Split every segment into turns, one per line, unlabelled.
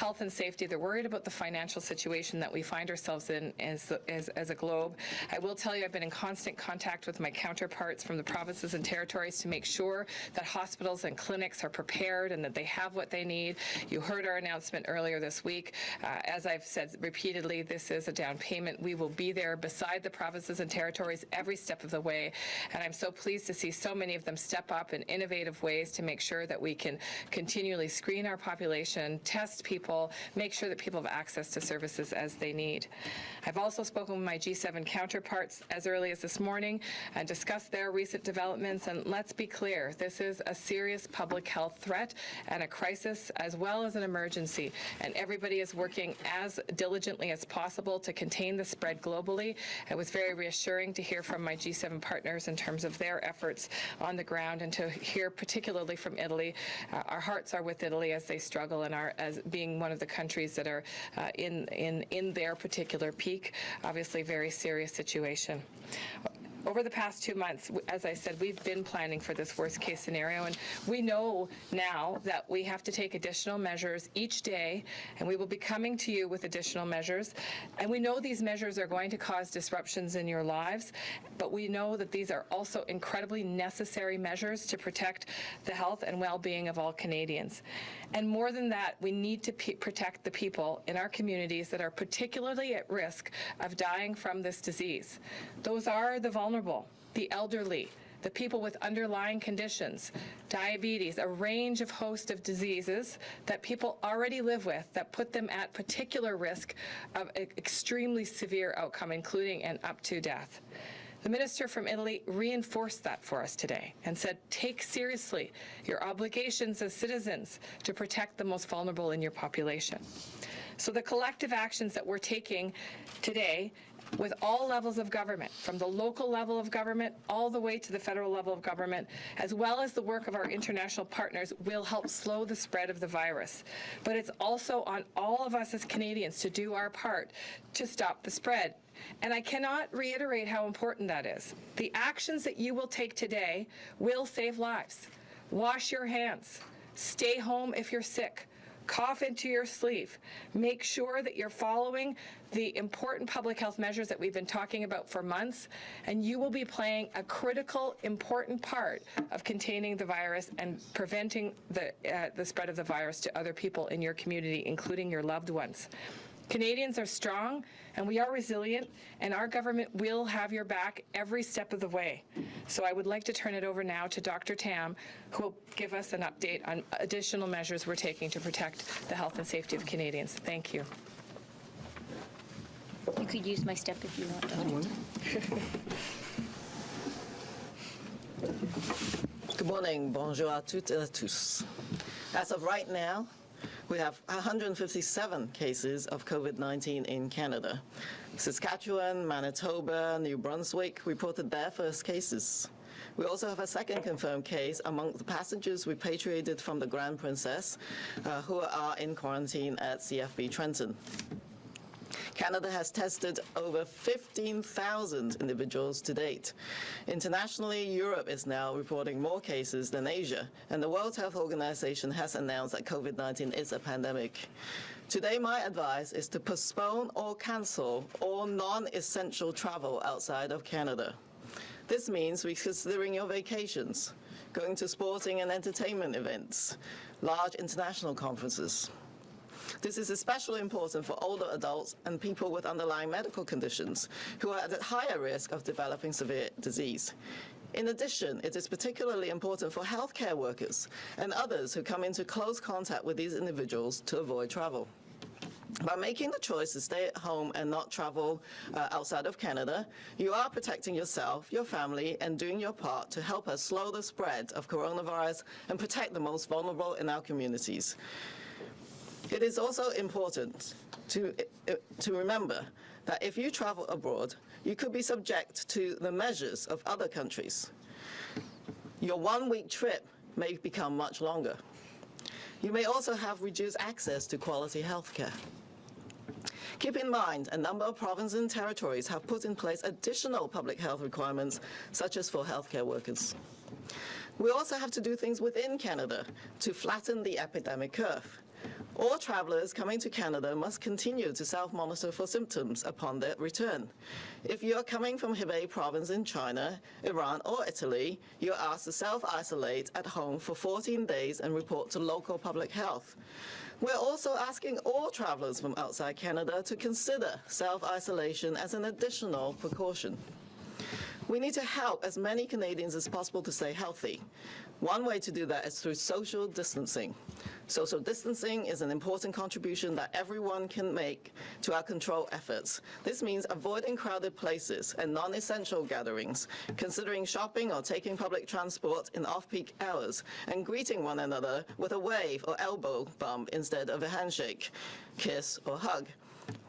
health and safety. They're worried about the financial situation that we find ourselves in as a globe. I will tell you, I've been in constant contact with my counterparts from the provinces and territories to make sure that hospitals and clinics are prepared and that they have what they need. You heard our announcement earlier this week. As I've said repeatedly, this is a down payment. We will be there beside the provinces and territories every step of the way, and I'm so pleased to see so many of them step up in innovative ways to make sure that we can continually screen our population, test people, make sure that people have access to services as they need. I've also spoken with my G7 counterparts as early as this morning and discussed their recent developments, and let's be clear, this is a serious public health threat and a crisis as well as an emergency, and everybody is working as diligently as possible to contain the spread globally. It was very reassuring to hear from my G7 partners in terms of their efforts on the ground, and to hear particularly from Italy. Our hearts are with Italy as they struggle and are as being one of the countries that are in their particular peak. Obviously, very serious situation. Over the past 2 months, as I said, we've been planning for this worst-case scenario, and we know now that we have to take additional measures each day, and we will be coming to you with additional measures. And we know these measures are going to cause disruptions in your lives, but we know that these are also incredibly necessary measures to protect the health and well-being of all Canadians. And more than that, we need to protect the people in our communities that are particularly at risk of dying from this disease. Those are the vulnerable, the elderly, the people with underlying conditions, diabetes, a range of host of diseases that people already live with that put them at particular risk of extremely severe outcome, including and up to death. The minister from Italy reinforced that for us today and said, take seriously your obligations as citizens to protect the most vulnerable in your population. So the collective actions that we're taking today with all levels of government, from the local level of government all the way to the federal level of government, as well as the work of our international partners, will help slow the spread of the virus. But it's also on all of us as Canadians to do our part to stop the spread. And I cannot reiterate how important that is. The actions that you will take today will save lives. Wash your hands. Stay home if you're sick. Cough into your sleeve. Make sure that you're following the important public health measures that we've been talking about for months, and you will be playing a critical, important part of containing the virus and preventing the spread of the virus to other people in your community, including your loved ones. Canadians are strong and we are resilient, and our government will have your back every step of the way. So I would like to turn it over now to Dr. Tam, who will give us an update on additional measures we're taking to protect the health and safety of Canadians. Thank you.
You could use my step if you want, Dr.
Good morning. Bonjour à toutes et à tous. As of right now, we have 157 cases of COVID-19 in Canada. Saskatchewan, Manitoba, New Brunswick reported their first cases. We also have a second confirmed case among the passengers repatriated from the Grand Princess who are in quarantine at CFB Trenton. Canada has tested over 15,000 individuals to date. Internationally, Europe is now reporting more cases than Asia, and the World Health Organization has announced that COVID-19 is a pandemic. Today, my advice is to postpone or cancel all non-essential travel outside of Canada. This means reconsidering your vacations, going to sporting and entertainment events, large international conferences. This is especially important for older adults and people with underlying medical conditions who are at higher risk of developing severe disease. In addition, it is particularly important for healthcare workers and others who come into close contact with these individuals to avoid travel. By making the choice to stay at home and not travel outside of Canada, you are protecting yourself, your family, and doing your part to help us slow the spread of coronavirus and protect the most vulnerable in our communities. It is also important to remember that if you travel abroad, you could be subject to the measures of other countries. Your one-week trip may become much longer. You may also have reduced access to quality health care. Keep in mind, a number of provinces and territories have put in place additional public health requirements, such as for healthcare workers. We also have to do things within Canada to flatten the epidemic curve. All travelers coming to Canada must continue to self-monitor for symptoms upon their return. If you're coming from Hebei province in China, Iran, or Italy, you're asked to self-isolate at home for 14 days and report to local public health. We're also asking all travelers from outside Canada to consider self-isolation as an additional precaution. We need to help as many Canadians as possible to stay healthy. One way to do that is through social distancing. Social distancing is an important contribution that everyone can make to our control efforts. This means avoiding crowded places and non-essential gatherings, considering shopping or taking public transport in off-peak hours, and greeting one another with a wave or elbow bump instead of a handshake, kiss, or hug.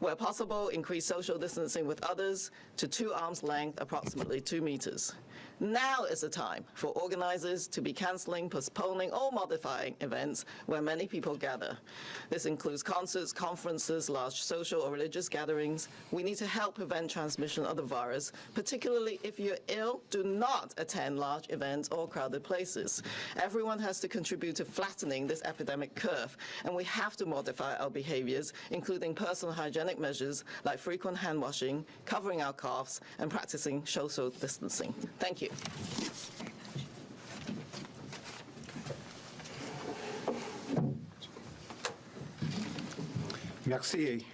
Where possible, increase social distancing with others to 2 arms length, approximately 2 meters. Now is the time for organizers to be canceling, postponing, or modifying events where many people gather. This includes concerts, conferences, large social or religious gatherings. We need to help prevent transmission of the virus, particularly if you're ill. Do not attend large events or crowded places. Everyone has to contribute to flattening this epidemic curve, and we have to modify our behaviors, including personal hygienic measures like frequent hand washing, covering our coughs, and practicing social distancing. Thank you.
Merci.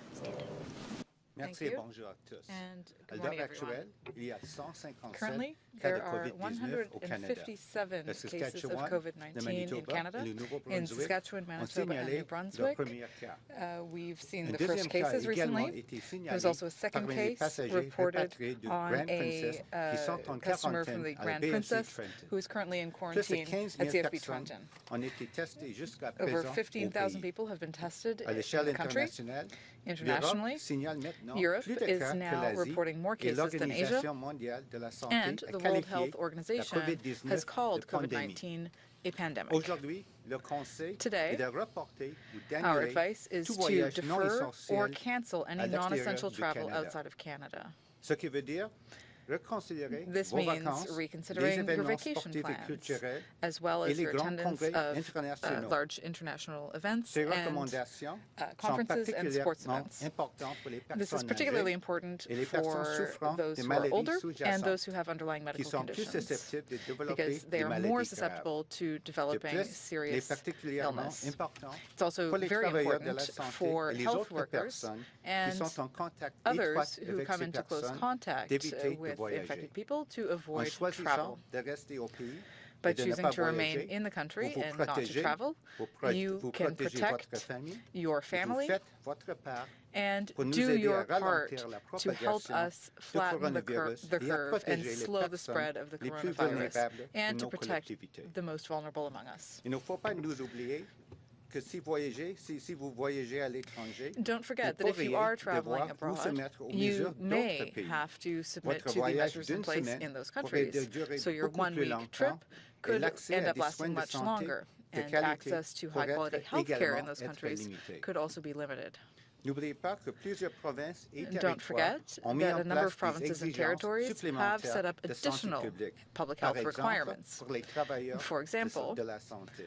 Merci
Thank
et
you.
bonjour à tous.
And
À
good
l'heure
morning, everyone.
actuelle, il y a 157
Currently,
cas de
there are
COVID-19 au Canada.
157
Le
cases of
Saskatchewan, le
COVID-19 in
Manitoba
Canada.
et le
In
Nouveau-Brunswick
Saskatchewan,
ont
Manitoba, and
signalé
New
leur
Brunswick,
premier cas.
we've seen
Un
the
deuxième
first
cas
cases
a également
recently.
été signalé
There's also a second
parmi les
case
passagers
reported
répatriés de
on
Grand Princess qui sont en
customer from the
quarantaine à la
Grand
BFC
Princess
Trenton.
who is currently in
Plus de
quarantine
15
at
000
CFB
personnes
Trenton.
ont été testées jusqu'à
Over
présent au
15,000
pays.
people have been tested
À
in
l'échelle
the country.
internationale,
Internationally,
l'Europe signale maintenant
Europe
plus de
is
cas que
now
l'Asie
reporting more
et
cases than Asia,
l'Organisation mondiale de la santé
and
a
the World
qualifié
Health
la
Organization
COVID-19
has called
de pandémie.
COVID-19 a pandemic.
Aujourd'hui, le conseil
Today,
est de reporter ou
Our
d'annuler
advice is
tout
to
voyage non
defer or
essentiel
cancel any
à l'extérieur
non-essential
du
travel
Canada.
outside of Canada.
Ce qui veut dire reconsidérer
This
vos
means
vacances, les
reconsidering your
événements
vacation
sportifs et
plans,
culturels
as well
et
as
les
your
grands
attendance
congrès
of
internationaux.
large international events
Ces
and
recommandations sont
conferences and sports
particulièrement
events.
importantes pour les
This is
personnes
particularly
âgées
important
et les personnes
for
souffrant
those
des
who are
maladies
older and
sous-jacentes
those who have underlying
qui
medical
sont plus
conditions,
susceptibles de développer
because they
des
are
maladies
more
graves.
susceptible to
De
developing
plus, il est
serious
particulièrement
illness.
important
It's also
pour les
very
travailleurs de la
important
santé
for
et les
health
autres
workers
personnes qui
and
sont en contact étroit
others who
avec
come
ces
into close
personnes
contact
d'éviter de
with
voyager.
infected people to
En
avoid
choisissant
travel.
de rester au pays
By
et de ne
choosing
pas
to remain
voyager,
in the country
vous vous
and not to
protégez,
travel, you
vous
can
protégez
protect
votre famille,
your
et vous
family
faites votre part
and
pour nous
do
aider
your
à
part
ralentir la
to help
propagation
us
du
flatten the
coronavirus
curve
et à
and
protéger les
slow the
personnes
spread of the
les plus
coronavirus
vulnérables de
and to
nos
protect
collectivités.
the most vulnerable among us.
Il ne faut pas nous oublier que si vous voyagez à l'étranger,
Don't forget
vous
that if you
pourriez
are traveling
devoir vous
abroad,
soumettre aux
you
mesures d'autres
may
pays.
have to submit
Votre
to the
voyage
measures in
d'une
place
semaine
in those
pourrait
countries.
durer
So your
beaucoup plus
1-week
longtemps
trip
et
could
l'accès
end
à
up
des
lasting
soins de
much
santé
longer,
de
and
qualité
access to
pourrait
high-quality
être
health care in
également
those
être
countries
limité.
could also be limited.
N'oubliez pas que plusieurs provinces et
Don't
territoires
forget
ont mis
that
en
a number
place
of provinces
des
and territories have
supplémentaires
set up
de santé
additional
publique.
public
Par
health
exemple,
requirements.
pour les travailleurs
For example,
de la santé.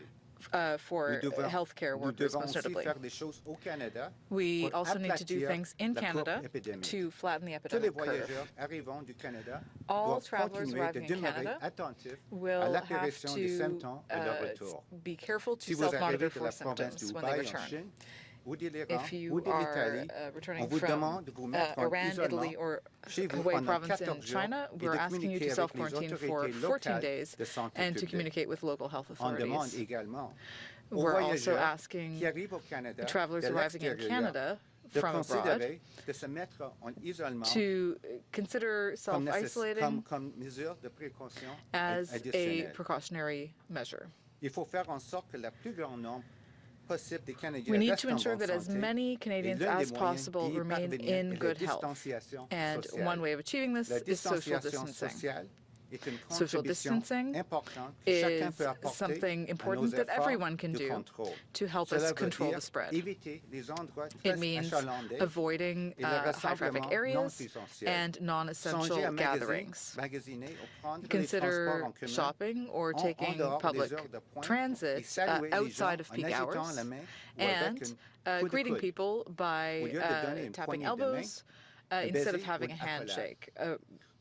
for healthcare
Nous
workers,
devons
most
aussi
notably.
faire des choses au Canada
We
pour
also need to do
aplatir
things in
la courbe
Canada
épidémique.
to flatten the
Tous les
epidemic curve.
voyageurs arrivant du Canada
All
doivent
travelers
continuer de
arriving in
demeurer
Canada
attentifs à
will have
l'apparition des
to
symptômes à leur retour.
be careful to
Si vous
self-monitor
arrivez de
for
la province
symptoms when they
d'Hubei en
return.
Chine, ou de l'Iran,
If
ou
you
de
are
l'Italie, on
returning
vous
from
demande de vous mettre en
Iran,
isolement
Italy, or
chez vous
Hubei
pendant
province in
14 jours
China,
et
we're
de
asking you to
communiquer avec les
self-quarantine for
autorités
14
locales
days
de santé
and to
publique.
communicate with local health
On demande
authorities.
également aux
We're also
voyageurs
asking
qui arrivent au Canada
travelers
de
arriving in
l'extérieur
Canada
de
from abroad
considérer de se mettre en isolement
to consider
comme,
self-isolating
comme mesure de précaution
as a
additionnelle.
precautionary measure.
Il faut faire en sorte que le plus grand nombre possible des Canadiens
We need
restent
to
en
ensure
bonne
that as
santé,
many
et
Canadians
l'un des
as
moyens
possible
d'y
remain
parvenir
in
est la
good health.
distanciation
And
sociale.
one way of achieving this
La
is social
distanciation
distancing.
sociale est une
Social
contribution
distancing
importante que chacun
is
peut apporter
something
à nos
important that
efforts
everyone can
de
do
contrôle.
to help
Cela
us
veut
control
dire
the spread.
éviter les endroits
It
très
means
achalandés
avoiding
et les
high traffic
rassemblements non
areas
essentiels.
and
Songez à
non-essential gatherings.
magasiner ou prendre les transports
Consider
en commun
shopping or
en
taking
dehors des
public
heures de pointe et
transit
saluer les gens
outside of
en
peak
agitant
hours
la main ou avec
and
un coup de
greeting
coude.
people
Au
by
lieu de donner une
tapping
poignée de main,
elbows
un
instead of
baiser ou
having
une
a
accolade.
handshake.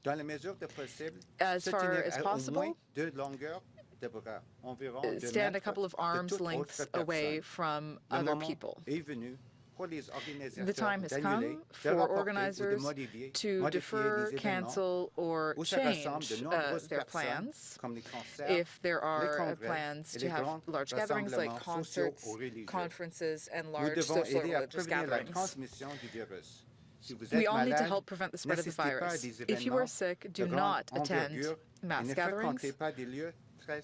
Dans la mesure de possible,
As
se
far
tenir
as
à au
possible,
moins 2 longueurs de bras, environ 2
stand a
mètres
couple of
de
arms
toute
lengths
autre
away
personne.
from
Le
other
moment
people.
est venu pour les
The
organisateurs
time has
d'annuler,
come
de
for
reporter ou de
organizers
modifier
to defer,
les événements
cancel, or
où se rassemblent
change
de nombreuses
their
personnes,
plans
comme les concerts,
if there
les
are
congrès
plans
et
to
les
have
grands
large gatherings like
rassemblements sociaux
concerts,
ou religieux.
conferences, and
Nous
large
devons
social
aider
or
à
religious
prévenir la
gatherings.
transmission du virus. Si vous
We
êtes
all need to
malade,
help prevent the spread of the
n'assistez pas à
virus.
des
If you are
événements
sick,
de
do
grande
not attend
envergure et
mass
ne
gatherings
fréquentez pas des lieux très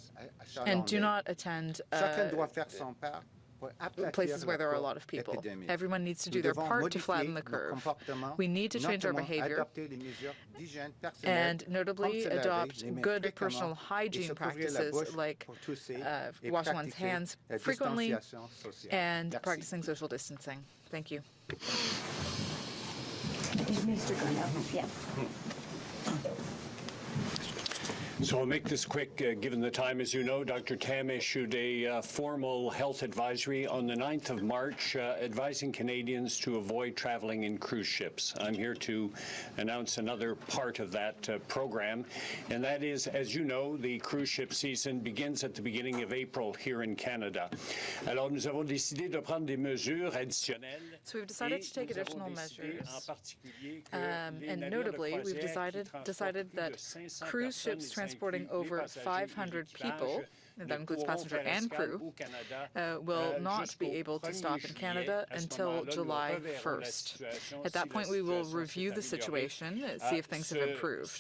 and do
achalandés.
not attend
Chacun doit faire son part pour aplatir
places where
la
there are a
courbe
lot of people.
épidémique.
Everyone needs to
Nous
do their
devons
part to flatten
modifier
the
nos
curve.
comportements,
We need to change our
notamment
behavior
adopter les mesures d'hygiène personnelle,
and notably
comme se laver
adopt
les mains
good
fréquemment
personal
et se
hygiene
couvrir la
practices
bouche
like
pour tousser et
washing one's
pratiquer
hands
la
frequently
distanciation sociale.
and
Merci.
practicing social distancing. Thank you.
Minister Trudeau, yeah.
So I'll make this quick, given the time. As you know, Dr. Tam issued a formal health advisory on the 9th of March, advising Canadians to avoid traveling in cruise ships. I'm here to announce another part of that program, and that is, as you know, the cruise ship season begins at the beginning of April here in Canada. Alors, nous avons décidé de prendre des mesures additionnelles.
So we've decided to take additional measures, and notably, we've decided that cruise ships transporting over 500 people, and that includes passenger and crew, will not be able to stop in Canada until July 1st. At that point, we will review the situation, see if things have improved.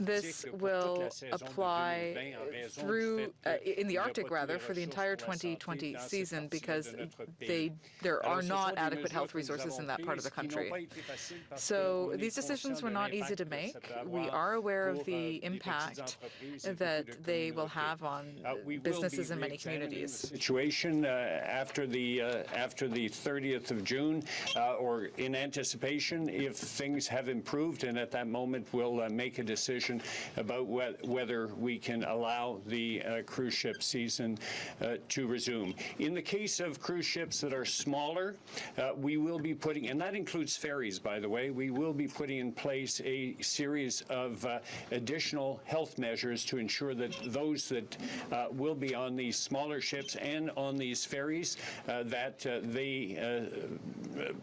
This will apply through, in the Arctic rather, for the entire 2020 season because there are not adequate health resources in that part of the country. So these decisions were not easy to make. We are aware of the impact that they will have on businesses in many communities.
Situation after the 30th of June, or in anticipation, if things have improved, and at that moment we'll make a decision about whether we can allow the cruise ship season to resume. In the case of cruise ships that are smaller, we will be putting, and that includes ferries, by the way, we will be putting in place a series of additional health measures to ensure that those that will be on these smaller ships and on these ferries, that the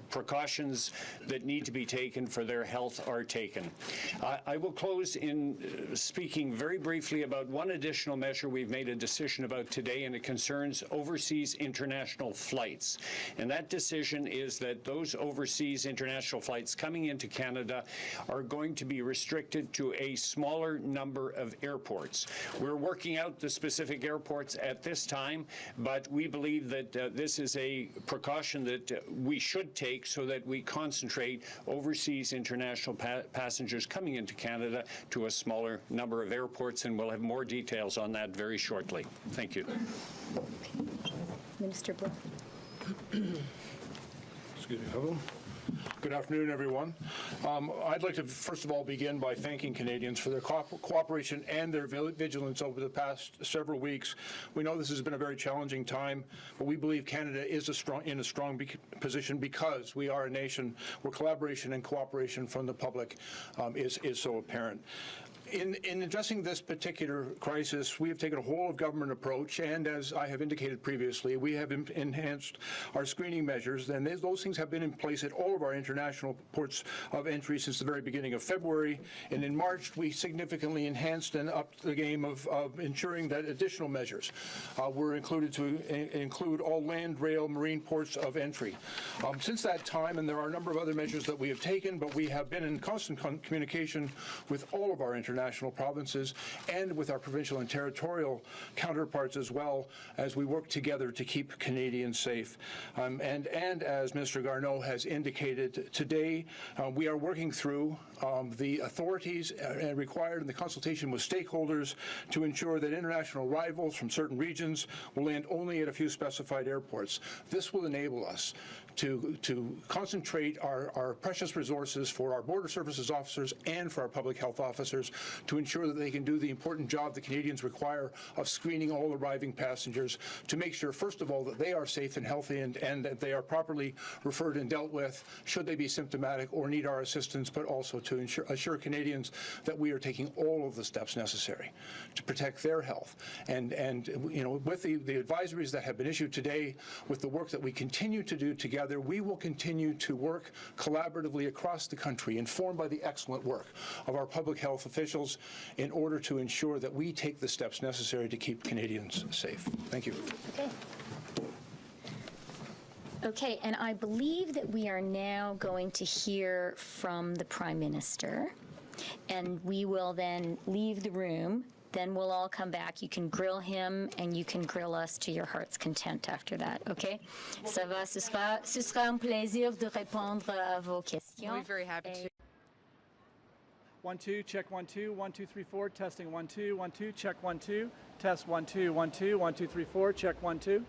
precautions that need to be taken for their health are taken. I will close in speaking very briefly about one additional measure we've made a decision about today, and it concerns overseas international flights. And that decision is that those overseas international flights coming into Canada are going to be restricted to a smaller number of airports. We're working out the specific airports at this time, but we believe that this is a precaution that we should take so that we concentrate overseas international passengers coming into Canada to a smaller number of airports, and we'll have more details on that very shortly. Thank you.
Minister Blow.
Excuse me. Hello. Good afternoon, everyone. I'd like to first of all begin by thanking Canadians for their cooperation and their vigilance over the past several weeks. We know this has been a very challenging time, but we believe Canada is in a strong position because we are a nation where collaboration and cooperation from the public is so apparent. In addressing this particular crisis, we have taken a whole-of-government approach, and as I have indicated previously, we have enhanced our screening measures, and those things have been in place at all of our international ports of entry since the very beginning of February. And in March, we significantly enhanced and upped the game of ensuring that additional measures were included to include all land, rail, marine ports of entry. Since that time, and there are a number of other measures that we have taken, but we have been in constant communication with all of our international international provinces and with our provincial and territorial counterparts as well as we work together to keep Canadians safe. And as Mr. Garneau has indicated today, we are working through the authorities required in the consultation with stakeholders to ensure that international arrivals from certain regions will land only at a few specified airports. This will enable us to concentrate our precious resources for our border services officers and for our public health officers to ensure that they can do the important job the Canadians require of screening all arriving passengers to make sure, first of all, that they are safe and healthy and that they are properly referred and dealt with should they be symptomatic or need our assistance, but also to assure Canadians that we are taking all of the steps necessary to protect their health. And you know, with the advisories that have been issued today, with the work that we continue to do together, we will continue to work collaboratively across the country, informed by the excellent work of our public health officials, in order to ensure that we take the steps necessary to keep Canadians safe. Thank you.
Okay. Okay, and I believe that we are now going to hear from the Prime Minister, and we will then leave the room. Then we'll all come back. You can grill him and you can grill us to your heart's content after that, okay? Ça va, ce sera un plaisir de répondre à vos questions.
We'll be very happy to.
1 2 check 1 2 1 2 3 4 testing 1 2 1 2 check 1 2 test 1 2 1 2 1 2 3 4 check 1 2.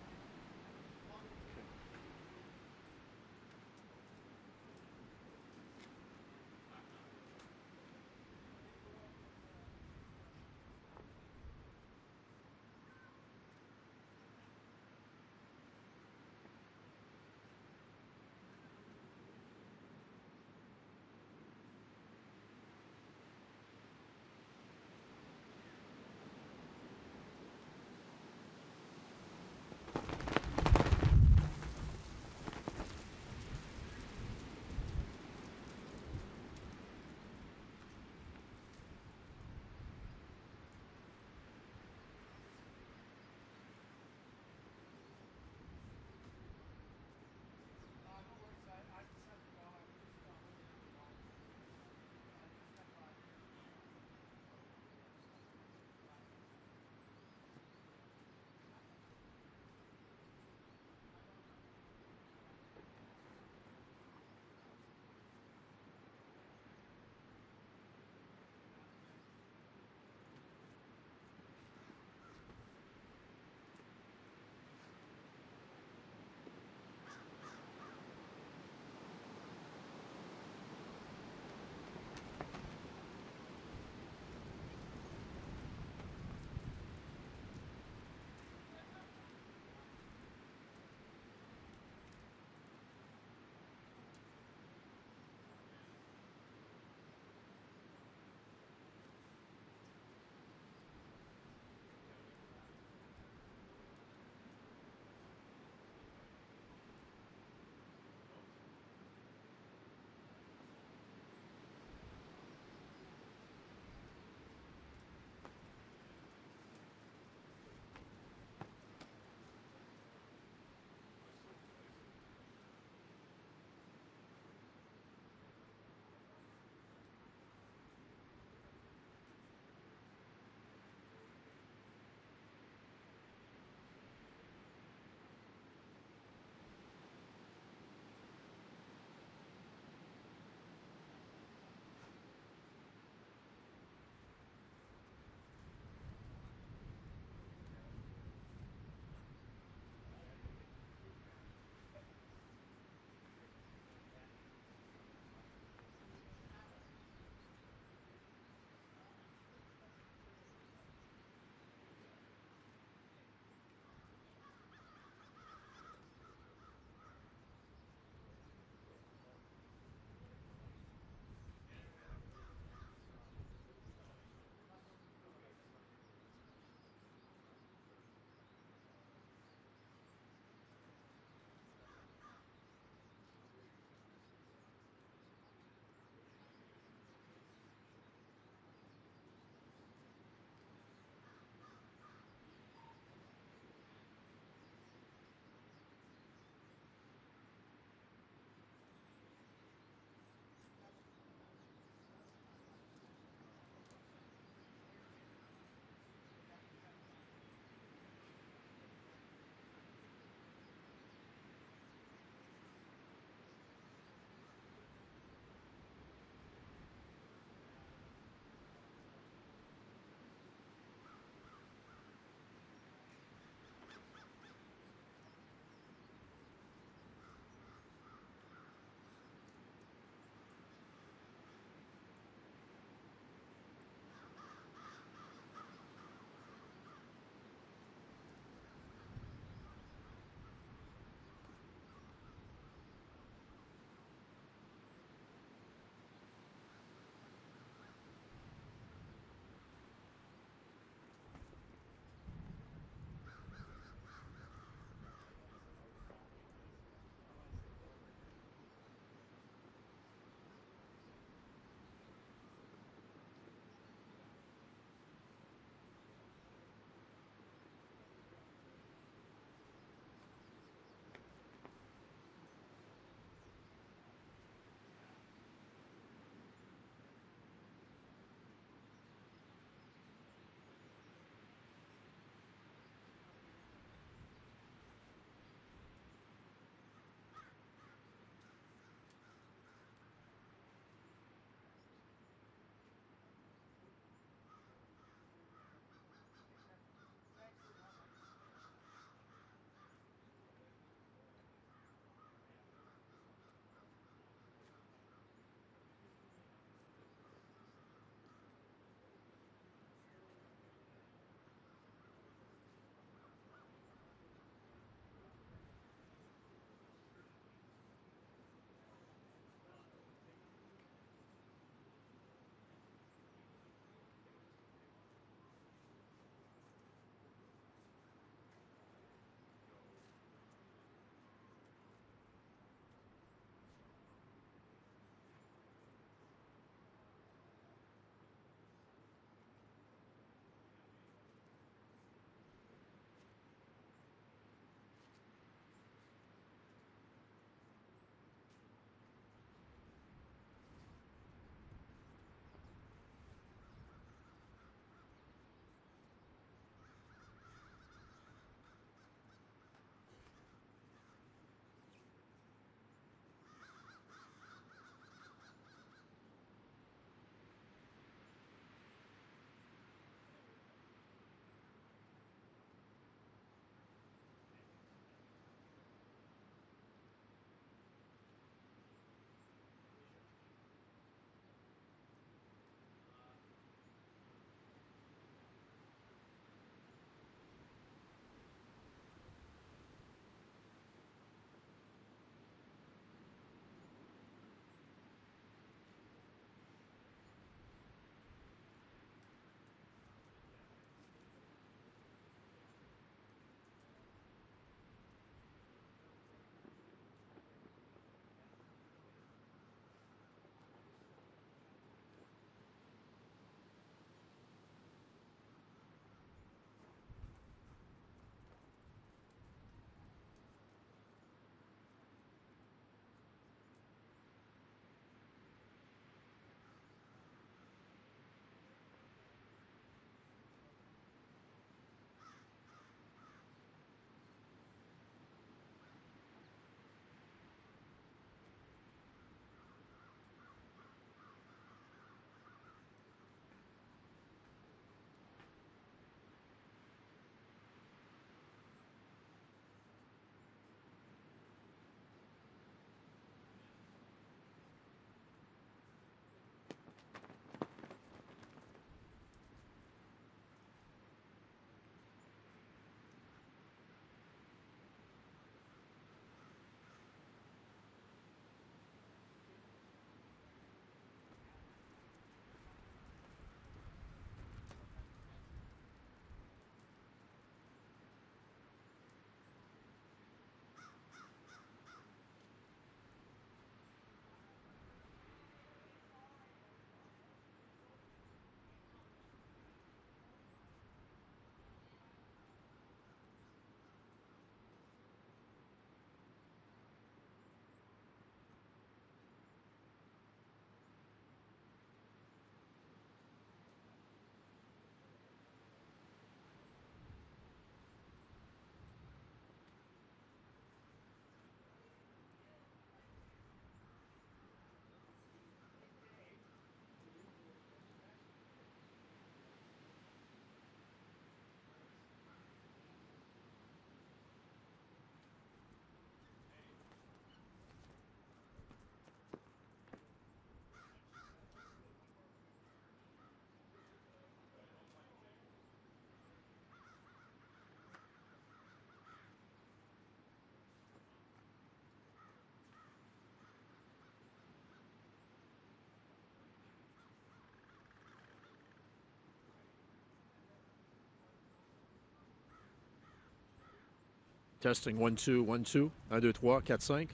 Testing 1, 2, 1, 2. 1, 2, 3, 4, 5.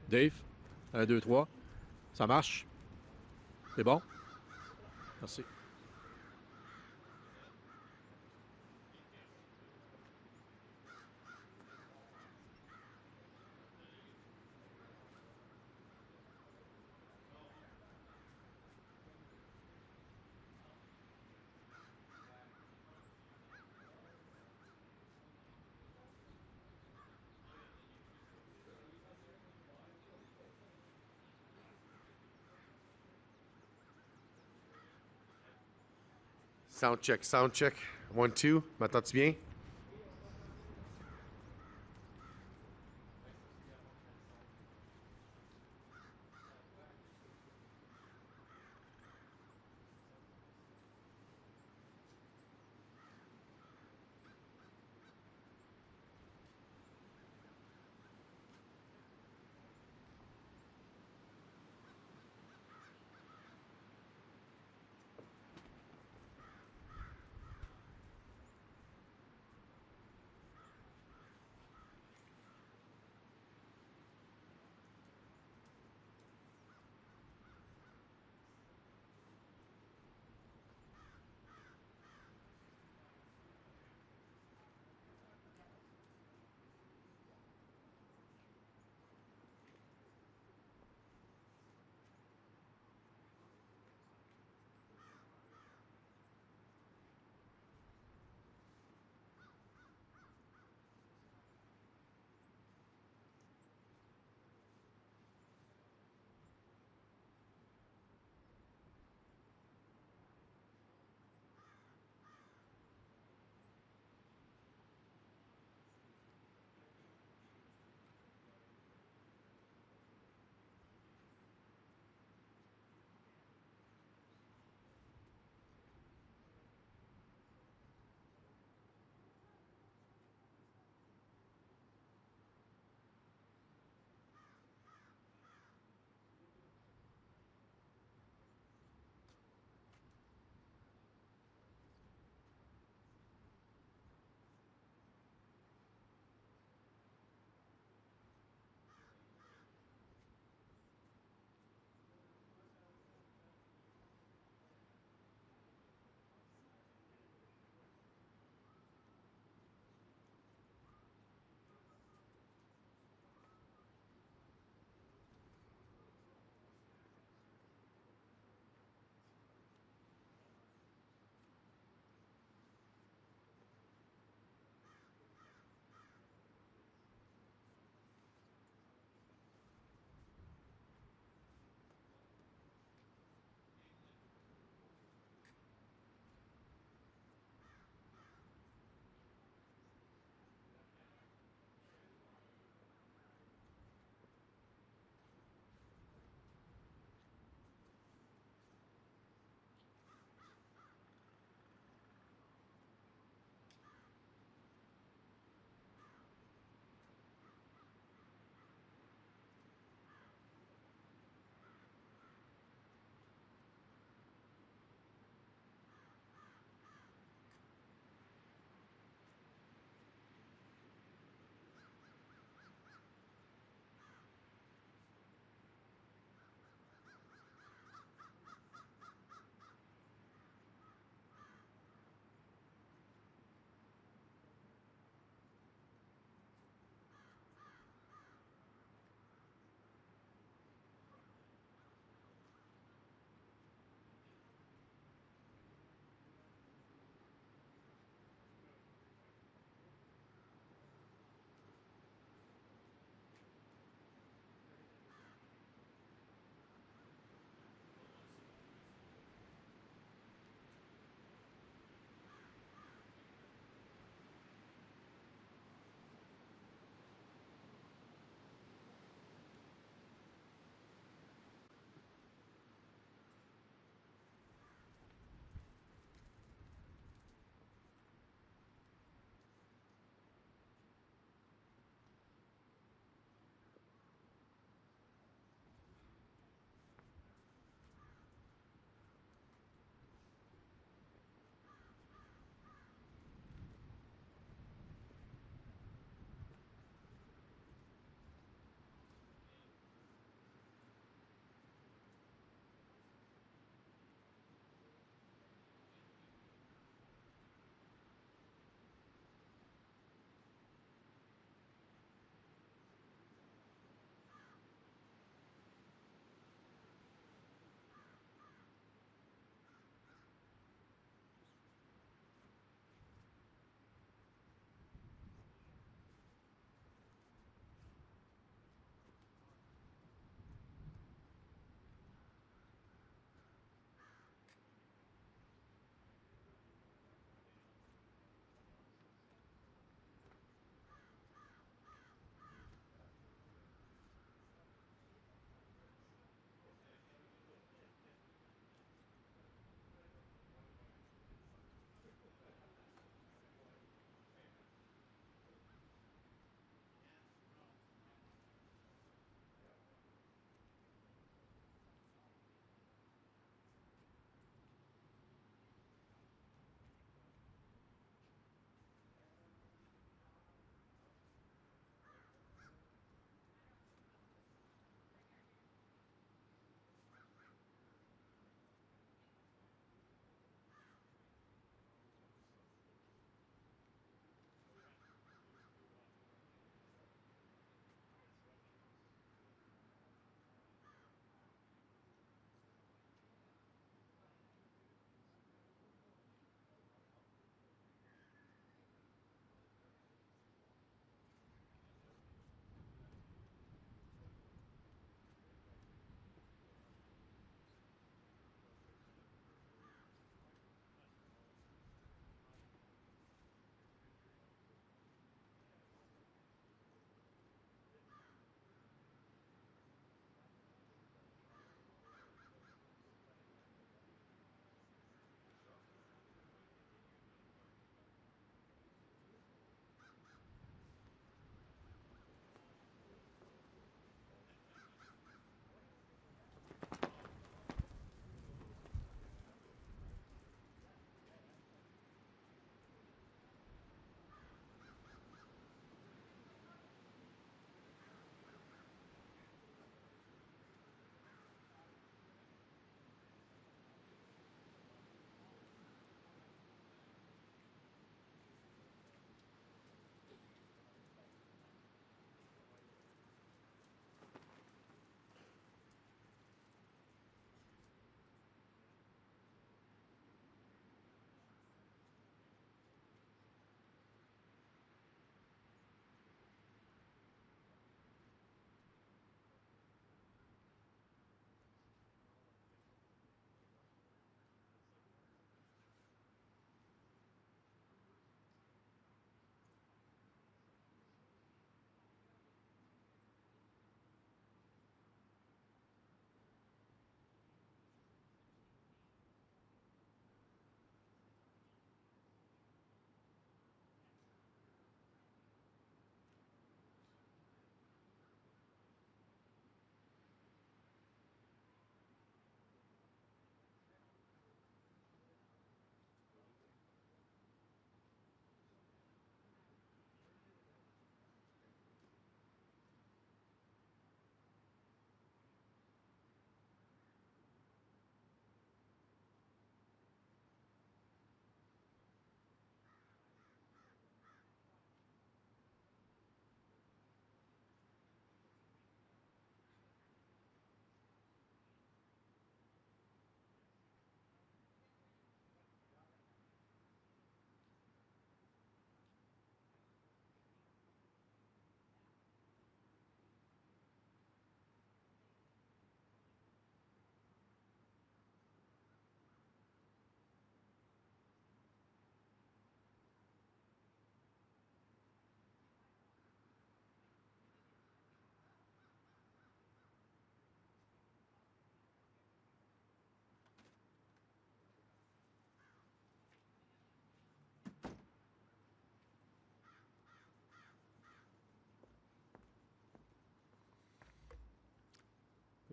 Dave? 1, 2, 3. Ça marche? C'est bon? Merci.
Sound check, sound check. 1, 2. M'entends-tu bien?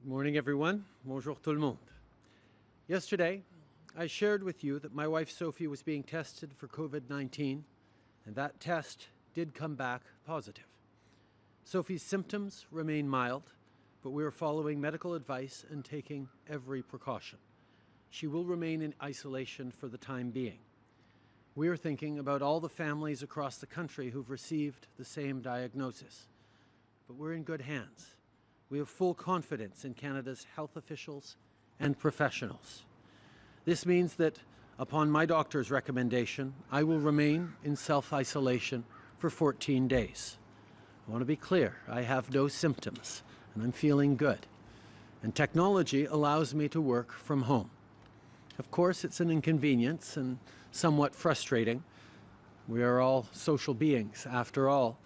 Good morning, everyone. Bonjour tout le monde. Yesterday, I shared with you that my wife Sophie was being tested for COVID-19, and that test did come back positive. Sophie's symptoms remain mild, but we are following medical advice and taking every precaution. She will remain in isolation for the time being. We are thinking about all the families across the country who've received the same diagnosis. But we're in good hands. We have full confidence in Canada's health officials and professionals. This means that, upon my doctor's recommendation, I will remain in self-isolation for 14 days. I want to be clear, I have no symptoms, and I'm feeling good. And technology allows me to work from home. Of course, it's an inconvenience and somewhat frustrating. We are all social beings, after all.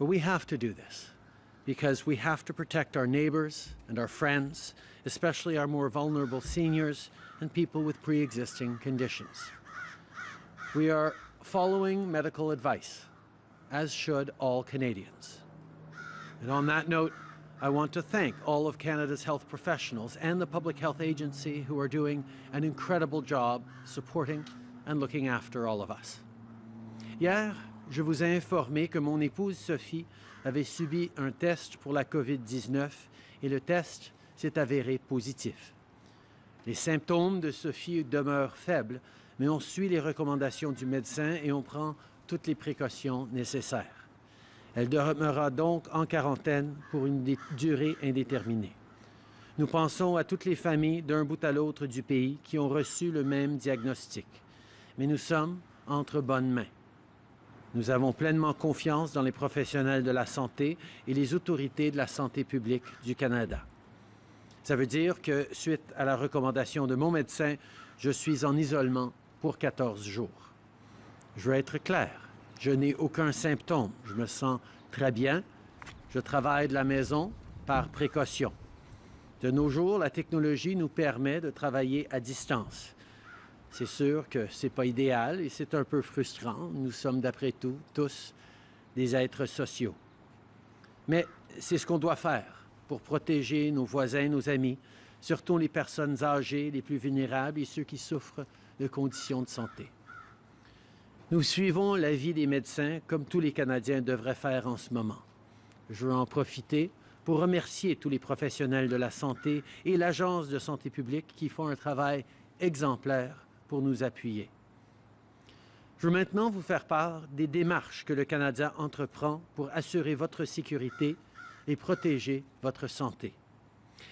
But we have to do this, because we have to protect our neighbors and our friends, especially our more vulnerable seniors and people with pre-existing conditions. We are following medical advice, as should all Canadians. And on that note, I want to thank all of Canada's health professionals and the Public Health Agency who are doing an incredible job supporting and looking after all of us. Hier, je vous ai informé que mon épouse Sophie avait subi un test pour la COVID-19 et le test s'est avéré positif. Les symptômes de Sophie demeurent faibles, mais on suit les recommandations du médecin et on prend toutes les précautions nécessaires. Elle demeurera donc en quarantaine pour une durée indéterminée. Nous pensons à toutes les familles d'un bout à l'autre du pays qui ont reçu le même diagnostic, mais nous sommes entre bonnes mains. Nous avons pleinement confiance dans les professionnels de la santé et les autorités de la santé publique du Canada. Ça veut dire que, suite à la recommandation de mon médecin, je suis en isolement pour 14 jours. Je veux être clair, je n'ai aucun symptôme, je me sens très bien, je travaille de la maison par précaution. De nos jours, la technologie nous permet de travailler à distance. C'est sûr que ce n'est pas idéal et c'est un peu frustrant. Nous sommes, d'après tout, tous des êtres sociaux. Mais c'est ce qu'on doit faire pour protéger nos voisins, nos amis, surtout les personnes âgées, les plus vulnérables et ceux qui souffrent de conditions de santé. Nous suivons l'avis des médecins comme tous les Canadiens devraient faire en ce moment. Je veux en profiter pour remercier tous les professionnels de la santé et l'Agence de santé publique qui font un travail exemplaire pour nous appuyer. Je veux maintenant vous faire part des démarches que le Canada entreprend pour assurer votre sécurité et protéger votre santé.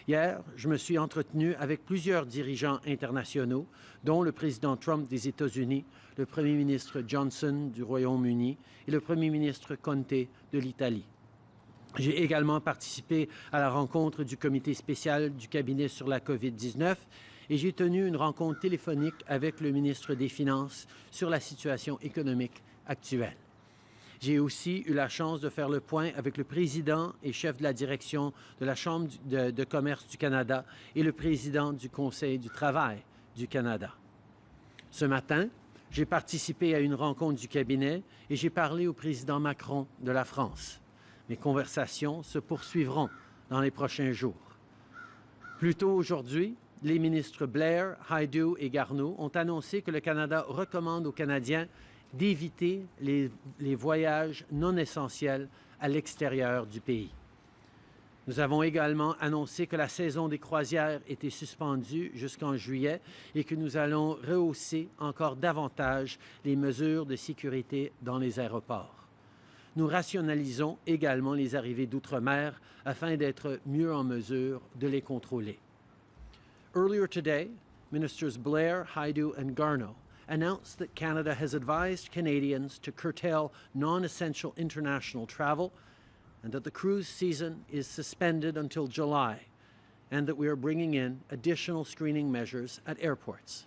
Hier, je me suis entretenu avec plusieurs dirigeants internationaux, dont le président Trump des États-Unis, le premier ministre Johnson du Royaume-Uni et le premier ministre Conte de l'Italie. J'ai également participé à la rencontre du comité spécial du cabinet sur la COVID-19 et j'ai tenu une rencontre téléphonique avec le ministre des Finances sur la situation économique actuelle. J'ai aussi eu la chance de faire le point avec le président et chef de la direction de la Chambre de commerce du Canada et le président du Conseil du travail du Canada. Ce matin, j'ai participé à une rencontre du cabinet et j'ai parlé au président Macron de la France. Mes conversations se poursuivront dans les prochains jours. Plus tôt aujourd'hui, les ministres Blair, Hajdu et Garneau ont annoncé que le Canada recommande aux Canadiens d'éviter les voyages non essentiels à l'extérieur du pays. Nous avons également annoncé que la saison des croisières était suspendue jusqu'en juillet et que nous allons rehausser encore davantage les mesures de sécurité dans les aéroports. Nous rationalisons également les arrivées d'outre-mer afin d'être mieux en mesure de les contrôler. Earlier today, Ministers Blair, Hajdu and Garneau announced that Canada has advised Canadians to curtail non-essential international travel and that the cruise season is suspended until July and that we are bringing in additional screening measures at airports.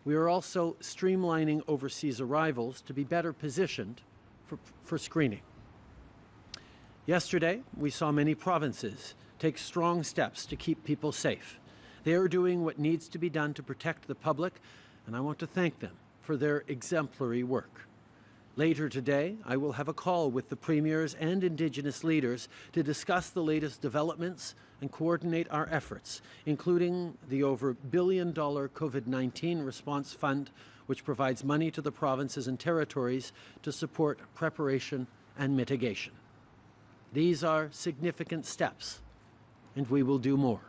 We are also streamlining overseas arrivals to be better positioned for screening. Yesterday, we saw many provinces take strong steps to keep people safe. They are doing what needs to be done to protect the public, and I want to thank them for their exemplary work. Later today, I will have a call with the premiers and Indigenous leaders to discuss the latest developments and coordinate our efforts, including the over $1 billion COVID-19 response fund, which provides money to the provinces and territories to support preparation and mitigation. These are significant steps, and we will do more.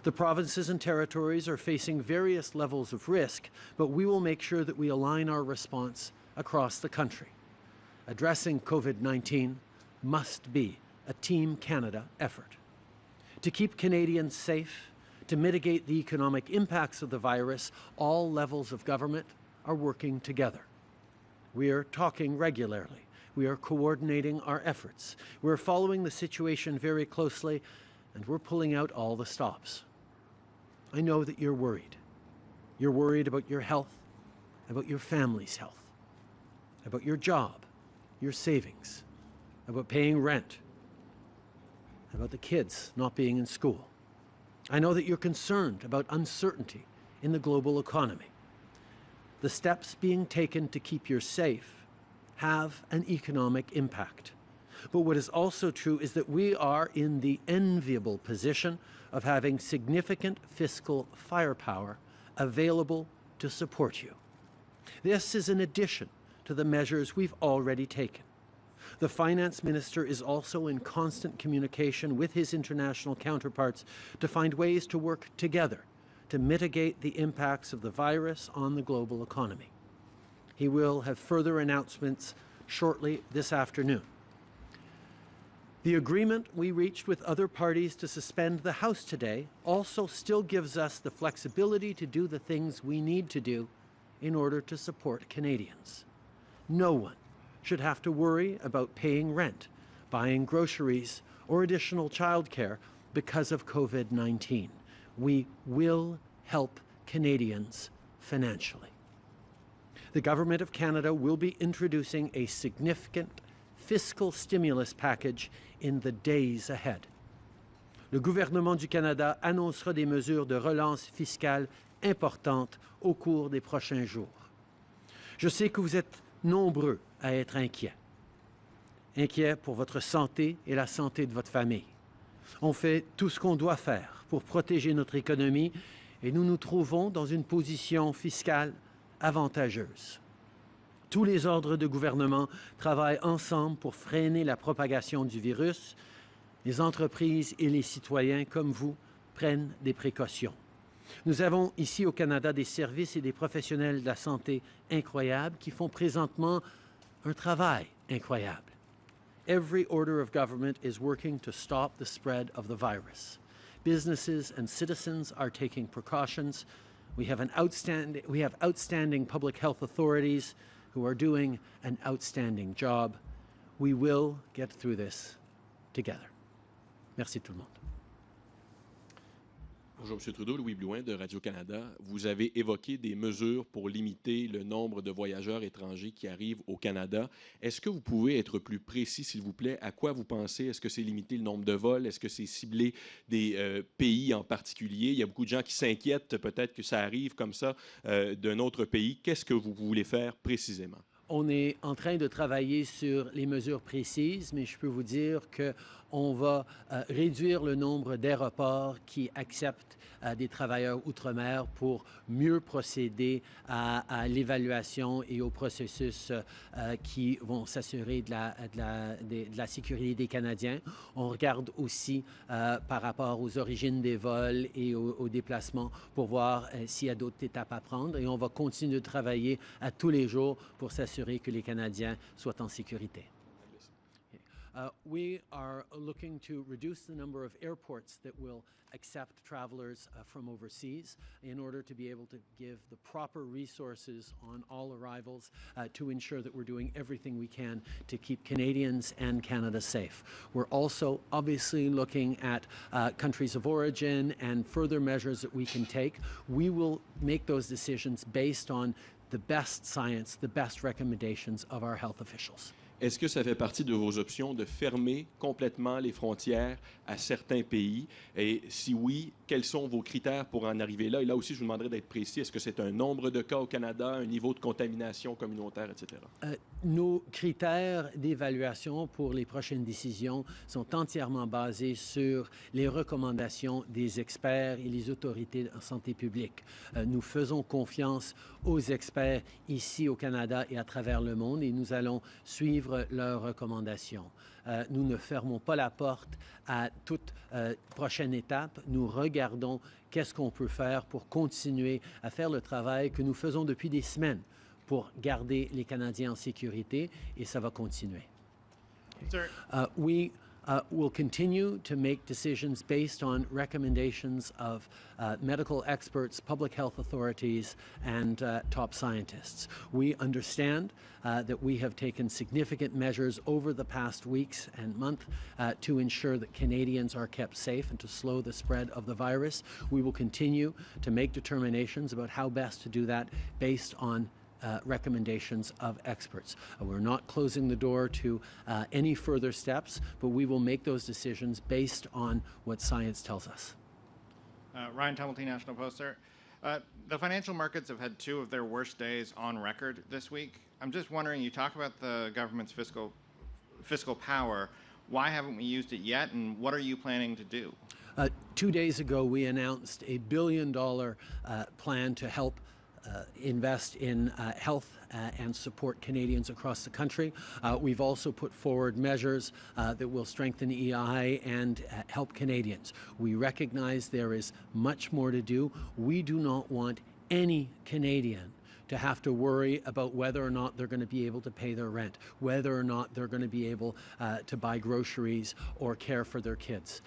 The provinces and territories are facing various levels of risk, but we will make sure that we align our response across the country. Addressing COVID-19 must be a Team Canada effort. To keep Canadians safe, to mitigate the economic impacts of the virus, all levels of government are working together. We are talking regularly. We are coordinating our efforts. We're following the situation very closely, and we're pulling out all the stops. I know that you're worried. You're worried about your health, about your family's health, about your job, your savings, about paying rent, about the kids not being in school. I know that you're concerned about uncertainty in the global economy. The steps being taken to keep you safe have an economic impact. But what is also true is that we are in the enviable position of having significant fiscal firepower available to support you. This is in addition to the measures we've already taken. The Finance Minister is also in constant communication with his international counterparts to find ways to work together to mitigate the impacts of the virus on the global economy. He will have further announcements shortly this afternoon. The agreement we reached with other parties to suspend the House today also still gives us the flexibility to do the things we need to do in order to support Canadians. No one should have to worry about paying rent, buying groceries, or additional childcare because of COVID-19. We will help Canadians financially. The Government of Canada will be introducing a significant fiscal stimulus package in the days ahead. Le gouvernement du Canada annoncera des mesures de relance fiscale importantes au cours des prochains jours. Je sais que vous êtes nombreux à être inquiets. Inquiets pour votre santé et la santé de votre famille. On fait tout ce qu'on doit faire pour protéger notre économie et nous nous trouvons dans une position fiscale avantageuse. Tous les ordres de gouvernement travaillent ensemble pour freiner la propagation du virus. Les entreprises et les citoyens comme vous prennent des précautions. Nous avons ici au Canada des services et des professionnels de la santé incroyables qui font présentement un travail incroyable. Every order of government is working to stop the spread of the virus. Businesses and citizens are taking precautions. We have outstanding public health authorities who are doing an outstanding job. We will get through this together. Merci tout le monde.
Bonjour, M. Trudeau. Louis Blouin de Radio-Canada. Vous avez évoqué des mesures pour limiter le nombre de voyageurs étrangers qui arrivent au Canada. Est-ce que vous pouvez être plus précis, s'il vous plaît? À quoi vous pensez? Est-ce que c'est limiter le nombre de vols? Est-ce que c'est cibler des pays en particulier? Il y a beaucoup de gens qui s'inquiètent peut-être que ça arrive comme ça d'un autre pays. Qu'est-ce que vous voulez faire précisément?
On est en train de travailler sur les mesures précises, mais je peux vous dire qu'on va réduire le nombre d'aéroports qui acceptent des travailleurs outre-mer pour mieux procéder à l'évaluation et au processus qui vont s'assurer de la sécurité des Canadiens. On regarde aussi par rapport aux origines des vols et aux déplacements pour voir s'il y a d'autres étapes à prendre. Et on va continuer de travailler à tous les jours pour s'assurer que les Canadiens soient en sécurité. We are looking to reduce the number of airports that will accept travelers from overseas in order to be able to give the proper resources on all arrivals to ensure that we're doing everything we can to keep Canadians and Canada safe. We're also obviously looking at countries of origin and further measures that we can take. We will make those decisions based on the best science, the best recommendations of our health officials.
Est-ce que ça fait partie de vos options de fermer complètement les frontières à certains pays? Et si oui, quels sont vos critères pour en arriver là? Et là aussi, je vous demanderai d'être précis. Est-ce que c'est un nombre de cas au Canada, un niveau de contamination communautaire, etc.?
Nos critères d'évaluation pour les prochaines décisions sont entièrement basés sur les recommandations des experts et les autorités en santé publique. Nous faisons confiance aux experts ici au Canada et à travers le monde et nous allons suivre leurs recommandations. Nous ne fermons pas la porte à toute prochaine étape. Nous regardons qu'est-ce qu'on peut faire pour continuer à faire le travail que nous faisons depuis des semaines pour garder les Canadiens en sécurité, et ça va continuer. We will continue to make decisions based on recommendations of medical experts, public health authorities, and top scientists. We understand that we have taken significant measures over the past weeks and month to ensure that Canadians are kept safe and to slow the spread of the virus. We will continue to make determinations about how best to do that based on recommendations of experts. We're not closing the door to any further steps, but we will make those decisions based on what science tells us.
Ryan Tumulty, National Post, sir. The financial markets have had two of their worst days on record this week. I'm just wondering, you talk about the government's fiscal power. Why haven't we used it yet, and what are you planning to do?
2 days ago, we announced a $1 billion plan to help invest in health and support Canadians across the country. We've also put forward measures that will strengthen EI and help Canadians. We recognize there is much more to do. We do not want any Canadian to have to worry about whether or not they're going to be able to pay their rent, whether or not they're going to be able to buy groceries or care for their kids,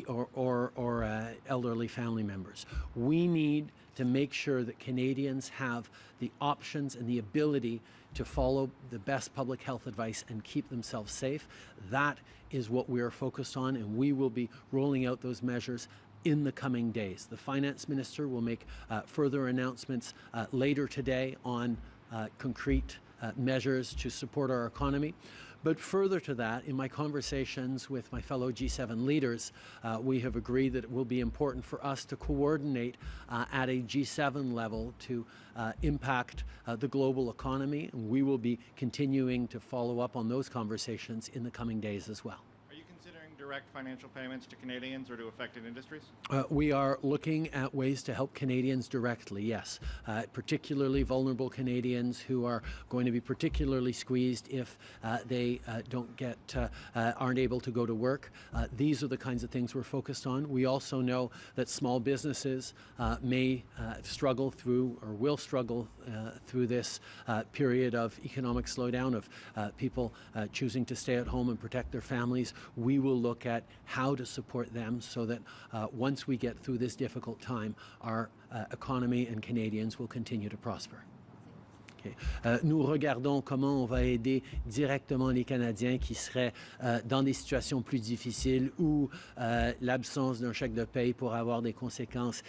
or elderly family members. We need to make sure that Canadians have the options and the ability to follow the best public health advice and keep themselves safe. That is what we are focused on, and we will be rolling out those measures in the coming days. The Finance Minister will make further announcements later today on concrete measures to support our economy. But further to that, in my conversations with my fellow G7 leaders, we have agreed that it will be important for us to coordinate at a G7 level to impact the global economy. And we will be continuing to follow up on those conversations in the coming days as well.
Direct financial payments to Canadians or to affected industries?
We are looking at ways to help Canadians directly, yes, particularly vulnerable Canadians who are going to be particularly squeezed if they aren't able to go to work. These are the kinds of things we're focused on. We also know that small businesses may struggle through or will struggle through this period of economic slowdown, of people choosing to stay at home and protect their families. We will look at how to support them so that once we get through this difficult time, our economy and Canadians will continue to prosper. Okay. Nous regardons comment on va aider directement les Canadiens qui seraient dans des situations plus difficiles où l'absence d'un chèque de paye pourrait avoir des conséquences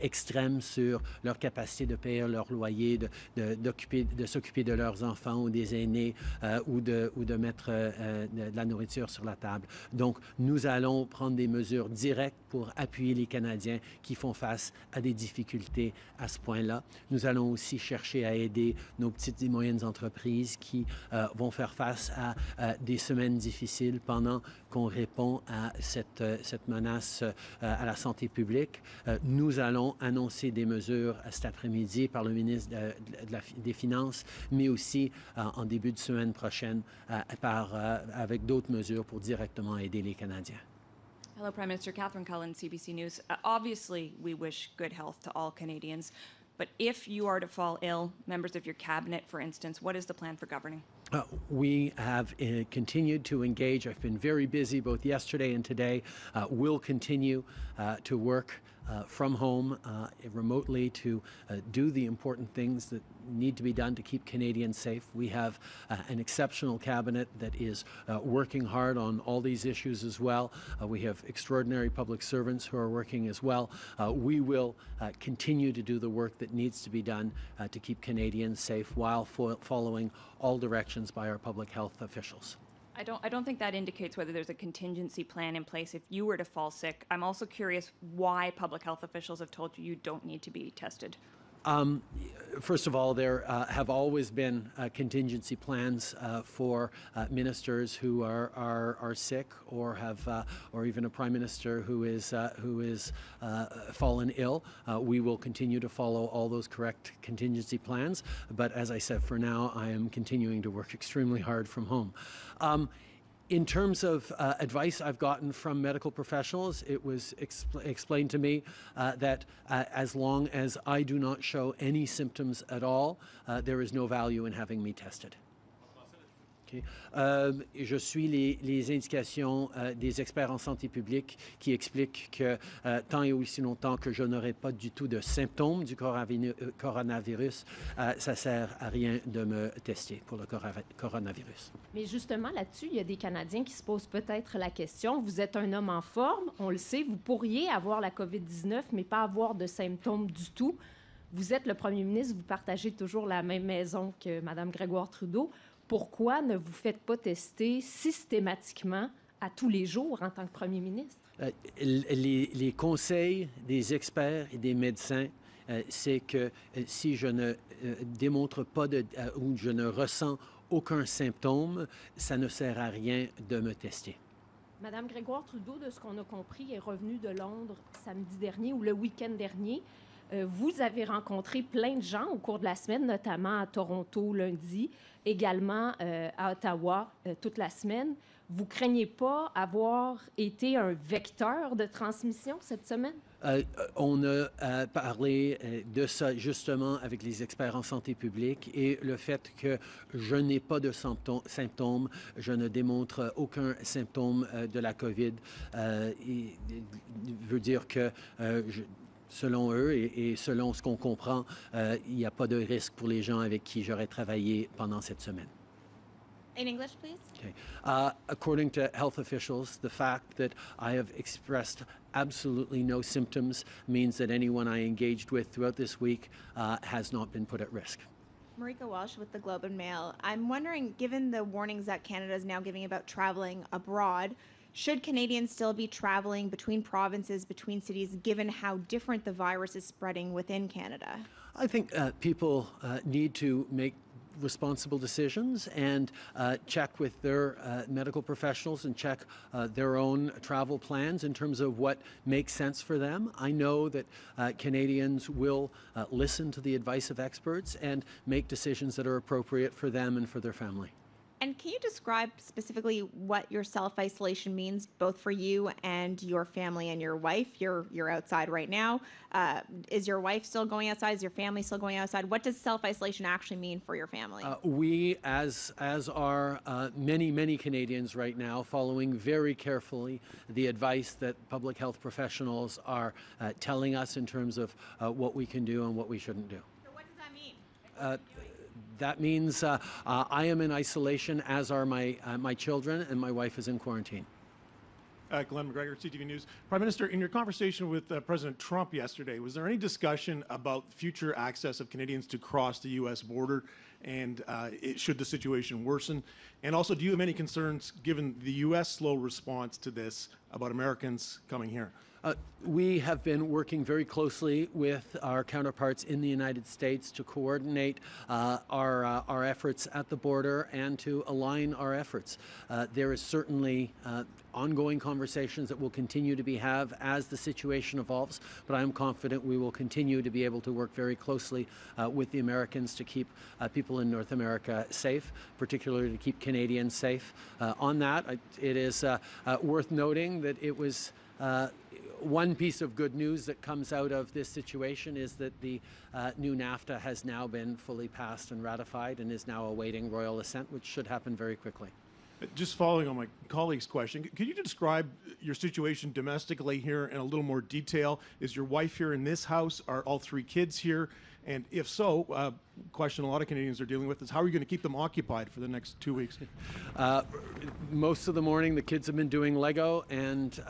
extrêmes sur leur capacité de payer leur loyer, de s'occuper de leurs enfants ou des aînés ou de mettre de la nourriture sur la table. Donc, nous allons prendre des mesures directes pour appuyer les Canadiens qui font face à des difficultés à ce point-là. Nous allons aussi chercher à aider nos petites et moyennes entreprises qui vont faire face à des semaines difficiles pendant qu'on répond à cette menace à la santé publique. Nous allons annoncer des mesures cet après-midi par le ministre des Finances, mais aussi en début de semaine prochaine avec d'autres mesures pour directement aider les Canadiens.
Hello, Prime Minister. Catherine Cullen, CBC News. Obviously, we wish good health to all Canadians. But if you are to fall ill, members of your cabinet, for instance, what is the plan for governing?
We have continued to engage. I've been very busy both yesterday and today. We'll continue to work from home remotely to do the important things that need to be done to keep Canadians safe. We have an exceptional cabinet that is working hard on all these issues as well. We have extraordinary public servants who are working as well. We will continue to do the work that needs to be done to keep Canadians safe while following all directions by our public health officials.
I don't think that indicates whether there's a contingency plan in place if you were to fall sick. I'm also curious why public health officials have told you you don't need to be tested.
First of all, there have always been contingency plans for ministers who are sick or have, or even a prime minister who is fallen ill. We will continue to follow all those correct contingency plans. But as I said, for now, I am continuing to work extremely hard from home. In terms of advice I've gotten from medical professionals, it was explained to me that as long as I do not show any symptoms at all, there is no value in having me tested. Okay. Je suis les indications des experts en santé publique qui expliquent que tant et aussi longtemps que je n'aurai pas du tout de symptômes du coronavirus, ça ne sert à rien de me tester pour le coronavirus.
Mais justement, là-dessus, il y a des Canadiens qui se posent peut-être la question. Vous êtes un homme en forme, on le sait, vous pourriez avoir la COVID-19, mais pas avoir de symptômes du tout. Vous êtes le premier ministre, vous partagez toujours la même maison que Mme Grégoire Trudeau. Pourquoi ne vous faites pas tester systématiquement à tous les jours en tant que premier ministre?
Les conseils des experts et des médecins, c'est que si je ne démontre pas ou je ne ressens aucun symptôme, ça ne sert à rien de me tester.
Madame Grégoire Trudeau, de ce qu'on a compris, est revenue de Londres samedi dernier ou le week-end dernier. Vous avez rencontré plein de gens au cours de la semaine, notamment à Toronto lundi, également à Ottawa toute la semaine. Vous craignez pas avoir été un vecteur de transmission cette semaine?
On a parlé de ça justement avec les experts en santé publique et le fait que je n'ai pas de symptômes, je ne démontre aucun symptôme de la COVID, veut dire que selon eux et selon ce qu'on comprend, il n'y a pas de risque pour les gens avec qui j'aurais travaillé pendant cette semaine.
In English, please.
Okay. According to health officials, the fact that I have expressed absolutely no symptoms means that anyone I engaged with throughout this week has not been put at risk.
Marika Walsh with the Globe and Mail. I'm wondering, given the warnings that Canada is now giving about traveling abroad, should Canadians still be traveling between provinces, between cities, given how different the virus is spreading within Canada?
I think people need to make responsible decisions and check with their medical professionals and check their own travel plans in terms of what makes sense for them. I know that Canadians will listen to the advice of experts and make decisions that are appropriate for them and for their family.
And can you describe specifically what your self-isolation means, both for you and your family and your wife? You're outside right now. Is your wife still going outside? Is your family still going outside? What does self-isolation actually mean for your family?
We, as are many Canadians right now, following very carefully the advice that public health professionals are telling us in terms of what we can do and what we shouldn't do.
So what does that mean?
That means I am in isolation, as are my children, and my wife is in quarantine.
Glenn McGregor, CTV News. Prime Minister, in your conversation with President Trump yesterday, was there any discussion about future access of Canadians to cross the U.S. border and should the situation worsen? And also, do you have any concerns, given the U.S. slow response to this, about Americans coming here?
We have been working very closely with our counterparts in the United States to coordinate our efforts at the border and to align our efforts. There is certainly ongoing conversations that will continue to be had as the situation evolves, but I am confident we will continue to be able to work very closely with the Americans to keep people in North America safe, particularly to keep Canadians safe. On that, it is worth noting that it was one piece of good news that comes out of this situation is that the new NAFTA has now been fully passed and ratified and is now awaiting royal assent, which should happen very quickly.
Just following on my colleague's question, could you describe your situation domestically here in a little more detail? Is your wife here in this house? Are all three kids here? And if so, question a lot of Canadians are dealing with is how are you going to keep them occupied for the next 2 weeks?
Most of the morning, the kids have been doing Lego, and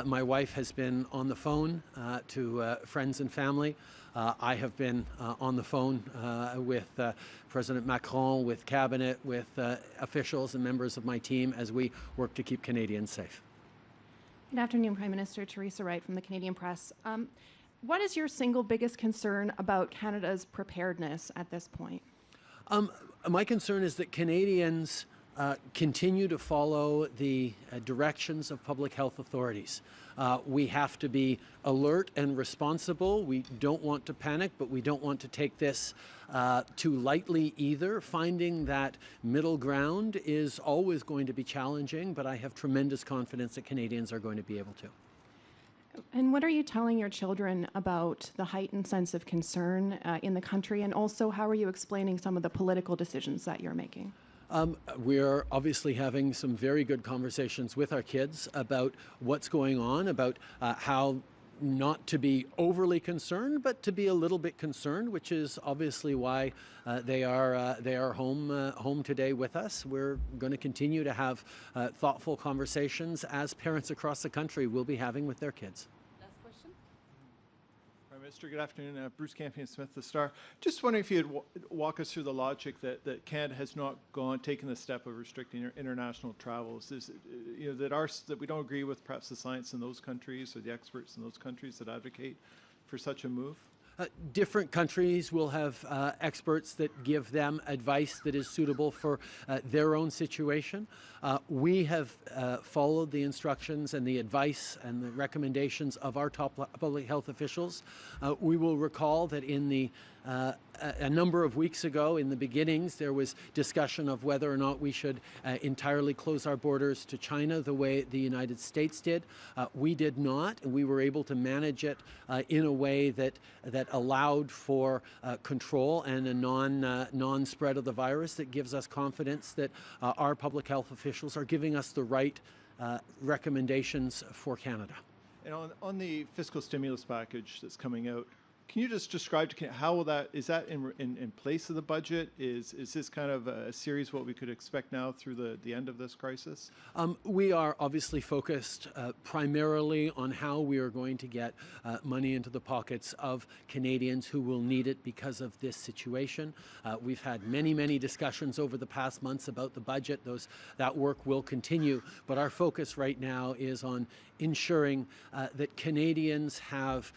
my wife has been on the phone to friends and family. I have been on the phone with President Macron, with Cabinet, with officials and members of my team as we work to keep Canadians safe.
Good afternoon, Prime Minister. Theresa Wright from the Canadian Press. What is your single biggest concern about Canada's preparedness at this point?
My concern is that Canadians continue to follow the directions of public health authorities. We have to be alert and responsible. We don't want to panic, but we don't want to take this too lightly either. Finding that middle ground is always going to be challenging, but I have tremendous confidence that Canadians are going to be able to.
And what are you telling your children about the heightened sense of concern in the country? And also, how are you explaining some of the political decisions that you're making?
We're obviously having some very good conversations with our kids about what's going on, about how not to be overly concerned, but to be a little bit concerned, which is obviously why they are home today with us. We're going to continue to have thoughtful conversations as parents across the country will be having with their kids.
Last question. Prime Minister, good afternoon. Bruce Campion-Smith, The Star. Just wondering if you'd walk us through the logic that Canada has not taken the step of restricting international travels. Is that we don't agree with perhaps the science in those countries or the experts in those countries that advocate for such a move?
Different countries will have experts that give them advice that is suitable for their own situation. We have followed the instructions and the advice and the recommendations of our top public health officials. We will recall that in the a number of weeks ago, in the beginnings, there was discussion of whether or not we should entirely close our borders to China the way the United States did. We did not, and we were able to manage it in a way that allowed for control and a non-spread of the virus that gives us confidence that our public health officials are giving us the right recommendations for Canada.
And on the fiscal stimulus package that's coming out, can you just describe how will is that in place of the budget? Is this kind of a series what we could expect now through the end of this crisis?
We are obviously focused primarily on how we are going to get money into the pockets of Canadians who will need it because of this situation. We've had many discussions over the past months about the budget. That work will continue, but our focus right now is on ensuring that Canadians have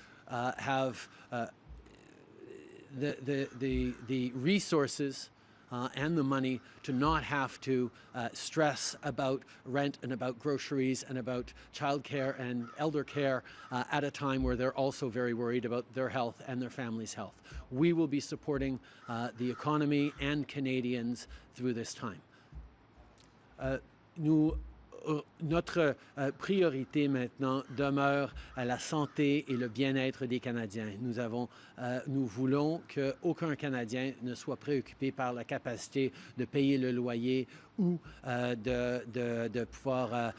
the resources and the money to not have to stress about rent and about groceries and about childcare and elder care at a time where they're also very worried about their health and their family's health. We will be supporting the economy and Canadians through this time. Notre priorité maintenant demeure la santé et le bien-être des Canadiens. Nous voulons qu'aucun Canadien ne soit préoccupé par la capacité de payer le loyer ou de pouvoir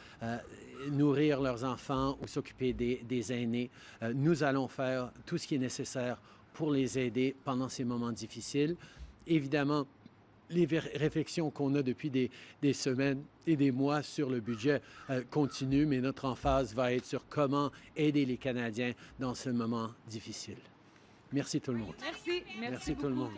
nourrir leurs enfants ou s'occuper des aînés. Nous allons faire tout ce qui est nécessaire pour les aider pendant ces moments difficiles. Évidemment, les réflexions qu'on a depuis des semaines et des mois sur le budget continuent, mais notre emphase va être sur comment aider les Canadiens dans ce moment difficile. Merci tout le monde.
Merci
tout le monde.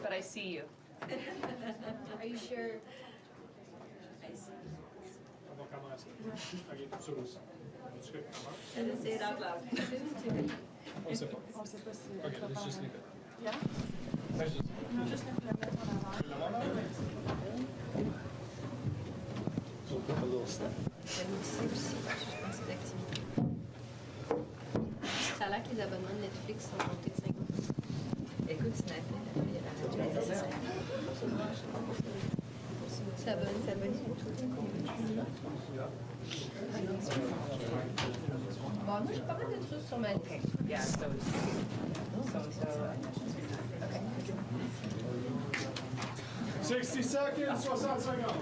But I see you.
Are you sure? I see. Say it out loud.
On sait pas. Ok, let's just leave it.
Yeah?
No, just so put a little step.
Ça a l'air que les abonnements de Netflix sont montés de 50%. Écoute, ce matin, la radio a dit ça. S'abonner à tout. Bon, moi, j'ai pas mal de trucs sur ma liste.
Yeah, so
okay.
60 seconds, 60 seconds.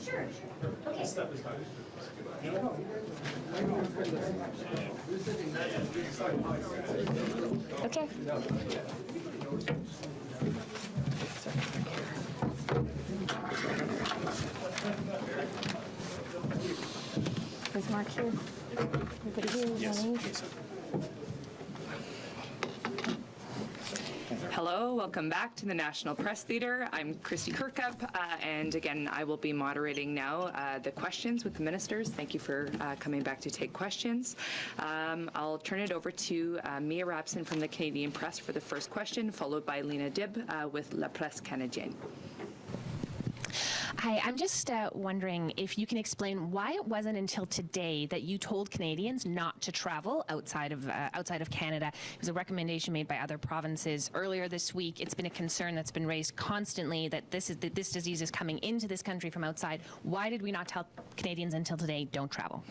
Sure. Okay. Okay. Is Mark here? Everybody here?
Yes.
Hello, welcome back to the National Press Theatre. I'm Christy Kirkup, and again, I will be moderating now the questions with the ministers. Thank you for coming back to take questions. I'll turn it over to Mia Rabson from the Canadian Press for the first question, followed by Lena Dib with La Presse Canadienne.
Hi, I'm just wondering if you can explain why it wasn't until today that you told Canadians not to travel outside of Canada. It was a recommendation made by other provinces earlier this week. It's been a concern that's been raised constantly that this disease is coming into this country from outside. Why did we not tell Canadians until today, don't travel?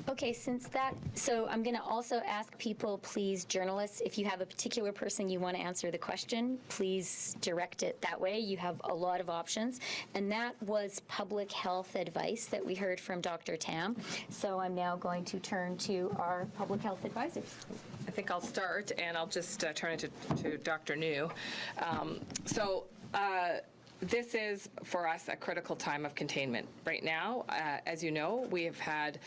Okay, so I'm going to also ask people, please, journalists, if you have a particular person you want to answer the question, please direct it that way. You have a lot of options. And that was public health advice that we heard from Dr. Tam. So I'm now going to turn to our public health advisors.
I think I'll start, and I'll just turn it to Dr. New. This is, for us, a critical time of containment. Right now, as you know, we have had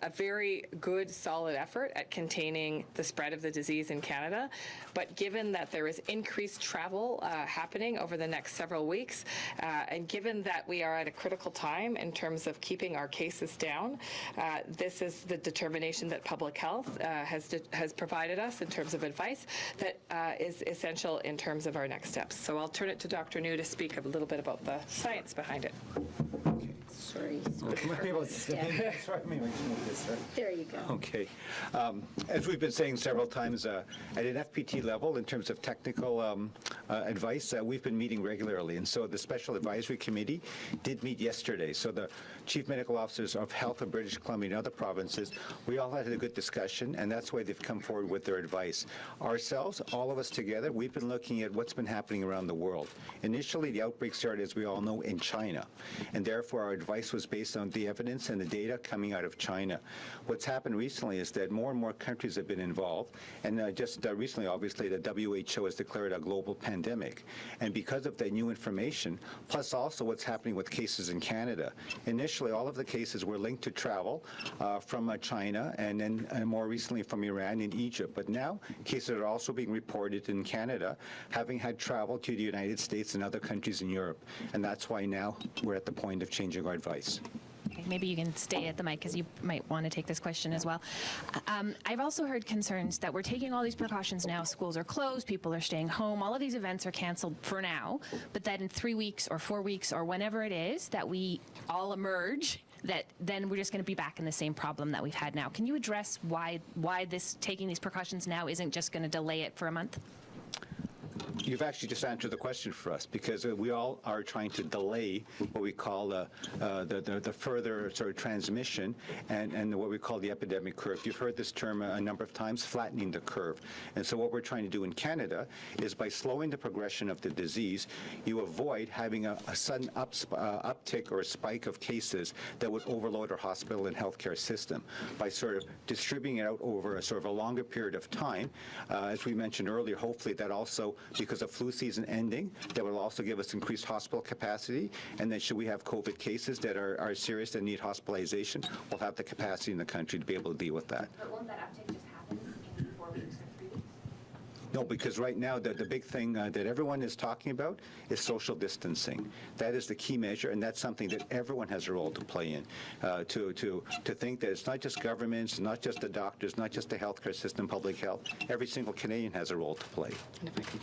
a very good, solid effort at containing the spread of the disease in Canada. But given that there is increased travel happening over the next several weeks, and given that we are at a critical time in terms of keeping our cases down, this is the determination that public health has provided us in terms of advice that is essential in terms of our next steps. So I'll turn it to Dr. New to speak a little bit about the science behind it.
Sorry.
There
you go.
Okay. As we've been saying several times, at an FPT level, in terms of technical advice, we've been meeting regularly. And so the Special Advisory Committee did meet yesterday. So the Chief Medical Officers of Health of British Columbia and other provinces, we all had a good discussion, and that's why they've come forward with their advice. Ourselves, all of us together, we've been looking at what's been happening around the world. Initially, the outbreak started, as we all know, in China, and therefore our advice was based on the evidence and the data coming out of China. What's happened recently is that more and more countries have been involved, and just recently, obviously, the WHO has declared a global pandemic. And because of that new information, plus also what's happening with cases in Canada, initially all of the cases were linked to travel from China, and then more recently from Iran and Egypt. But now cases are also being reported in Canada, having had travel to the United States and other countries in Europe. And that's why now we're at the point of changing our advice.
Okay, maybe you can stay at the mic because you might want to take this question as well. I've also heard concerns that we're taking all these precautions now. Schools are closed, people are staying home, all of these events are canceled for now, but that in 3 weeks or 4 weeks or whenever it is that we all emerge, that then we're just going to be back in the same problem that we've had now. Can you address why this taking these precautions now isn't just going to delay it for a month?
You've actually just answered the question for us, because we all are trying to delay what we call the further sort of transmission and what we call the epidemic curve. You've heard this term a number of times, flattening the curve. And so what we're trying to do in Canada is, by slowing the progression of the disease, you avoid having a sudden uptick or a spike of cases that would overload our hospital and healthcare system. By sort of distributing it out over a sort of a longer period of time, as we mentioned earlier, hopefully that also, because of flu season ending, that will also give us increased hospital capacity, and then should we have COVID cases that are serious and need hospitalization, we'll have the capacity in the country to be able to deal with that.
But won't that uptick just happen in 4 weeks or 3 weeks?
No, because right now the big thing that everyone is talking about is social distancing. That is the key measure, and that's something that everyone has a role to play in. To think that it's not just governments, not just the doctors, not just the healthcare system, public health. Every single Canadian has a role to play.
And if I can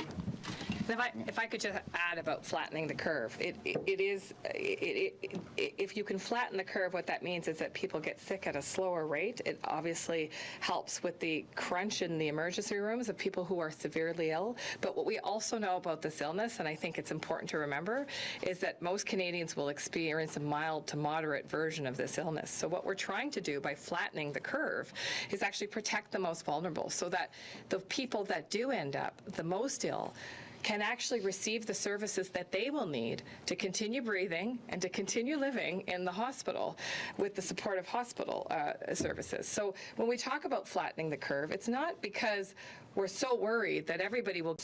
If I could just add about flattening the curve, if you can flatten the curve, what that means is that people get sick at a slower rate. It obviously helps with the crunch in the emergency rooms of people who are severely ill. But what we also know about this illness, and I think it's important to remember, is that most Canadians will experience a mild to moderate version of this illness. So what we're trying to do by flattening the curve is actually protect the most vulnerable, so that the people that do end up the most ill can actually receive the services that they will need to continue breathing and to continue living in the hospital with the support of hospital services. So when we talk about flattening the curve, it's not because we're so worried that everybody will